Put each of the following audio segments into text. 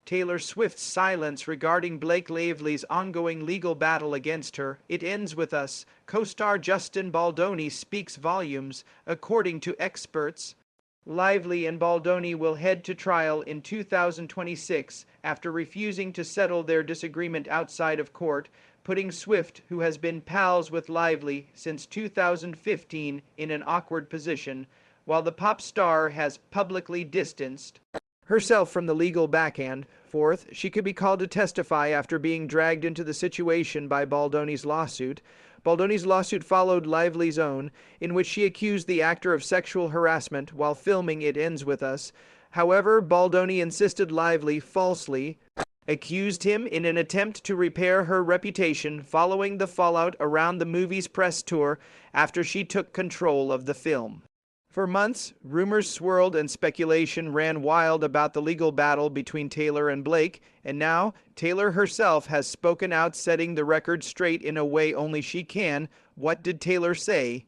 Taylor Swift's silence regarding Blake Lively's ongoing legal battle against her, It Ends With Us, co-star Justin Baldoni speaks volumes, according to experts. Lively and Baldoni will head to trial in 2026 after refusing to settle their disagreement outside of court, putting Swift, who has been pals with Lively since 2015, in an awkward position, while the pop star has publicly distanced herself from the legal backhand. Fourth, she could be called to testify after being dragged into the situation by Baldoni's lawsuit. Baldoni's lawsuit followed Lively's own, in which she accused the actor of sexual harassment while filming It Ends With Us. However, Baldoni insisted Lively falsely accused him in an attempt to repair her reputation following the fallout around the movie's press tour after she took control of the film. For months, rumors swirled and speculation ran wild about the legal battle between Taylor and Blake, and now Taylor herself has spoken out, setting the record straight in a way only she can. What did Taylor say?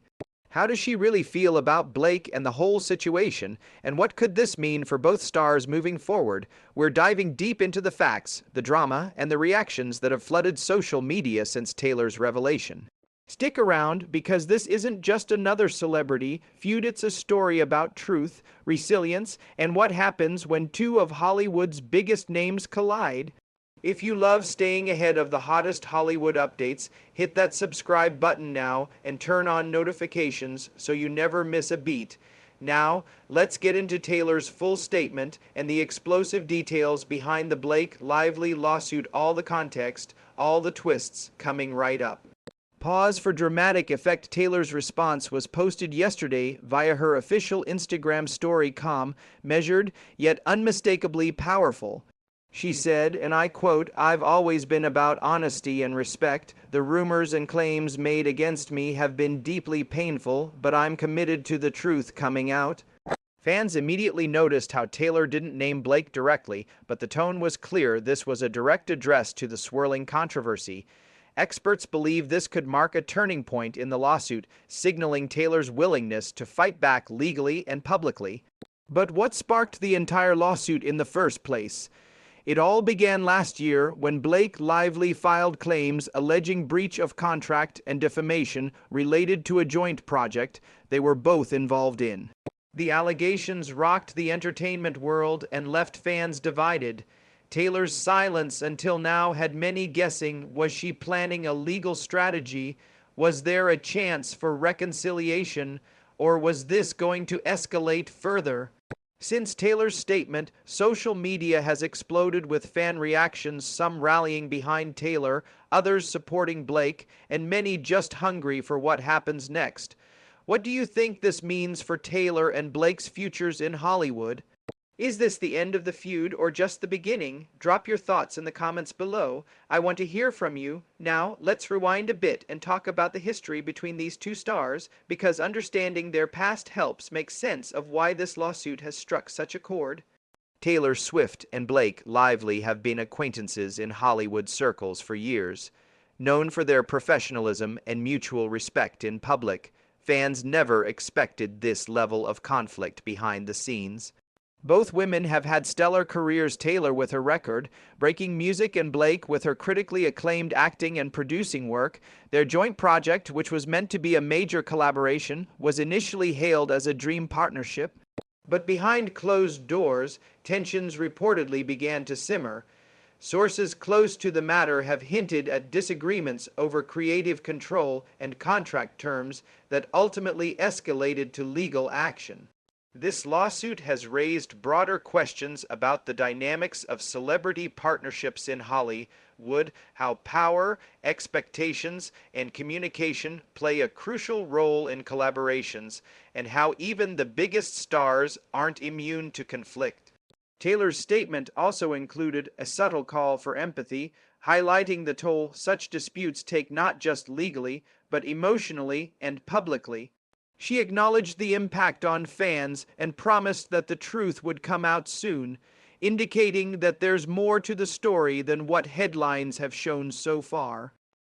How does she really feel about Blake and the whole situation, and what could this mean for both stars moving forward? We're diving deep into the facts, the drama, and the reactions that have flooded social media since Taylor's revelation. Stick around, because this isn't just another celebrity feud, it's a story about truth, resilience, and what happens when two of Hollywood's biggest names collide. If you love staying ahead of the hottest Hollywood updates, hit that subscribe button now and turn on notifications so you never miss a beat. Now, let's get into Taylor's full statement and the explosive details behind the Blake Lively lawsuit, all the context, all the twists, coming right up. Pause for dramatic effect. Taylor's response was posted yesterday via her official Instagram story. Calm, measured, yet unmistakably powerful. She said, and I quote, "I've always been about honesty and respect. The rumors and claims made against me have been deeply painful, but I'm committed to the truth coming out." Fans immediately noticed how Taylor didn't name Blake directly, but the tone was clear. This was a direct address to the swirling controversy. Experts believe this could mark a turning point in the lawsuit, signaling Taylor's willingness to fight back legally and publicly. But what sparked the entire lawsuit in the first place? It all began last year when Blake Lively filed claims alleging breach of contract and defamation related to a joint project they were both involved in. The allegations rocked the entertainment world and left fans divided. Taylor's silence until now had many guessing. Was she planning a legal strategy? Was there a chance for reconciliation? Or was this going to escalate further? Since Taylor's statement, social media has exploded with fan reactions, some rallying behind Taylor, others supporting Blake, and many just hungry for what happens next. What do you think this means for Taylor and Blake's futures in Hollywood? Is this the end of the feud or just the beginning? Drop your thoughts in the comments below. I want to hear from you. Now, let's rewind a bit and talk about the history between these two stars, because understanding their past helps make sense of why this lawsuit has struck such a chord. Taylor Swift and Blake Lively have been acquaintances in Hollywood circles for years. Known for their professionalism and mutual respect in public, fans never expected this level of conflict behind the scenes. Both women have had stellar careers, Taylor with her record-breaking music and Blake with her critically acclaimed acting and producing work. Their joint project, which was meant to be a major collaboration, was initially hailed as a dream partnership. But behind closed doors, tensions reportedly began to simmer. Sources close to the matter have hinted at disagreements over creative control and contract terms that ultimately escalated to legal action. This lawsuit has raised broader questions about the dynamics of celebrity partnerships in Hollywood, how power, expectations, and communication play a crucial role in collaborations, and how even the biggest stars aren't immune to conflict. Taylor's statement also included a subtle call for empathy, highlighting the toll such disputes take not just legally, but emotionally and publicly. She acknowledged the impact on fans and promised that the truth would come out soon, indicating that there's more to the story than what headlines have shown so far.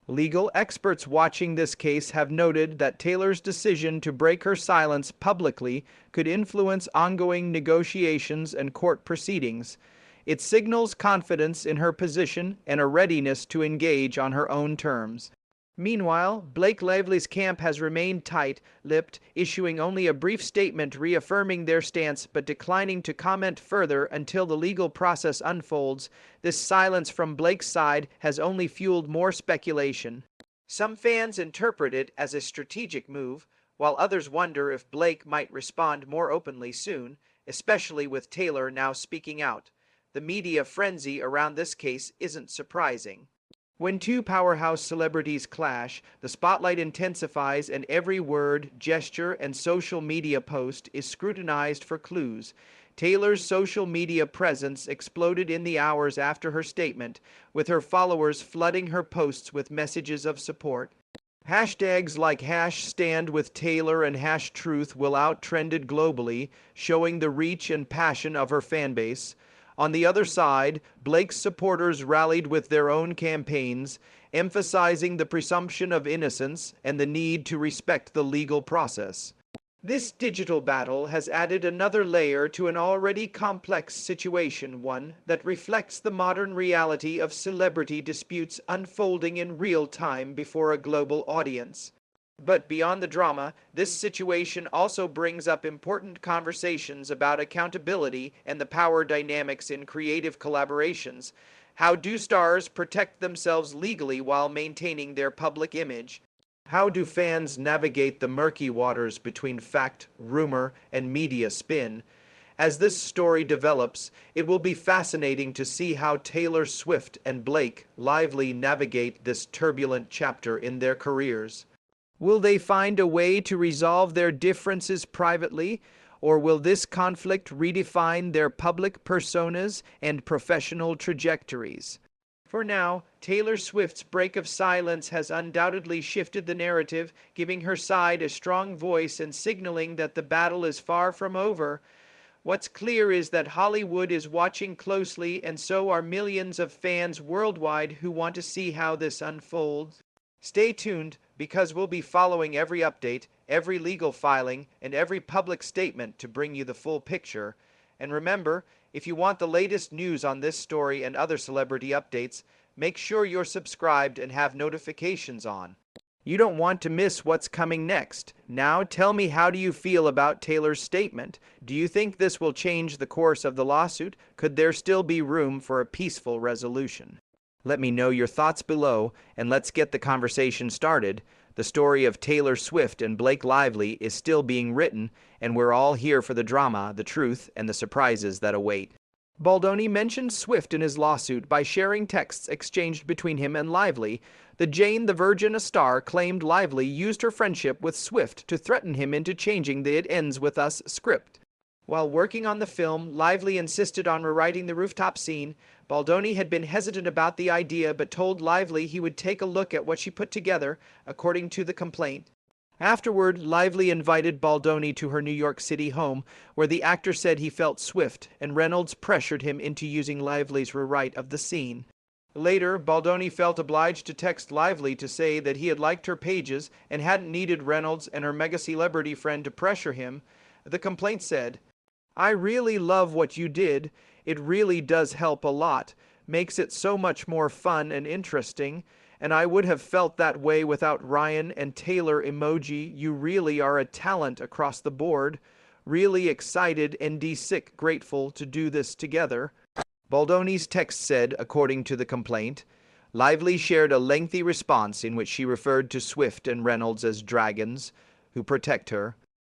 Legal experts watching this case have noted that Taylor's decision to break her silence publicly could influence ongoing negotiations and court proceedings. It signals confidence in her position and a readiness to engage on her own terms. Meanwhile, Blake Lively's camp has remained tight-lipped, issuing only a brief statement reaffirming their stance but declining to comment further until the legal process unfolds. This silence from Blake's side has only fueled more speculation. Some fans interpret it as a strategic move, while others wonder if Blake might respond more openly soon, especially with Taylor now speaking out. The media frenzy around this case isn't surprising. When two powerhouse celebrities clash, the spotlight intensifies and every word, gesture, and social media post is scrutinized for clues. Taylor's social media presence exploded in the hours after her statement, with her followers flooding her posts with messages of support. Hashtags like #StandWithTaylor and #Truth will out-trended globally, showing the reach and passion of her fanbase. On the other side, Blake's supporters rallied with their own campaigns, emphasizing the presumption of innocence and the need to respect the legal process. This digital battle has added another layer to an already complex situation, one that reflects the modern reality of celebrity disputes unfolding in real time before a global audience. But beyond the drama, this situation also brings up important conversations about accountability and the power dynamics in creative collaborations. How do stars protect themselves legally while maintaining their public image? How do fans navigate the murky waters between fact, rumor, and media spin? As this story develops, it will be fascinating to see how Taylor Swift and Blake Lively navigate this turbulent chapter in their careers. Will they find a way to resolve their differences privately, or will this conflict redefine their public personas and professional trajectories? For now, Taylor Swift's break of silence has undoubtedly shifted the narrative, giving her side a strong voice and signaling that the battle is far from over. What's clear is that Hollywood is watching closely, and so are millions of fans worldwide who want to see how this unfolds. Stay tuned, because we'll be following every update, every legal filing, and every public statement to bring you the full picture. And remember, if you want the latest news on this story and other celebrity updates, make sure you're subscribed and have notifications on. You don't want to miss what's coming next. Now tell me, how do you feel about Taylor's statement? Do you think this will change the course of the lawsuit? Could there still be room for a peaceful resolution? Let me know your thoughts below, and let's get the conversation started. The story of Taylor Swift and Blake Lively is still being written, and we're all here for the drama, the truth, and the surprises that await. Baldoni mentioned Swift in his lawsuit by sharing texts exchanged between him and Lively. The Jane the Virgin, a star, claimed Lively used her friendship with Swift to threaten him into changing the "It Ends With Us" script. While working on the film, Lively insisted on rewriting the rooftop scene. Baldoni had been hesitant about the idea but told Lively he would take a look at what she put together, according to the complaint. Afterward, Lively invited Baldoni to her New York City home, where the actor said he felt Swift, and Reynolds pressured him into using Lively's rewrite of the scene. Later, Baldoni felt obliged to text Lively to say that he had liked her pages and hadn't needed Reynolds and her mega-celebrity friend to pressure him. The complaint said, "I really love what you did. It really does help a lot, makes it so much more fun and interesting, and I would have felt that way without Ryan and Taylor emoji. You really are a talent across the board. Really excited and sick grateful to do this together." Baldoni's text said, according to the complaint. Lively shared a lengthy response in which she referred to Swift and Reynolds as dragons who protect her.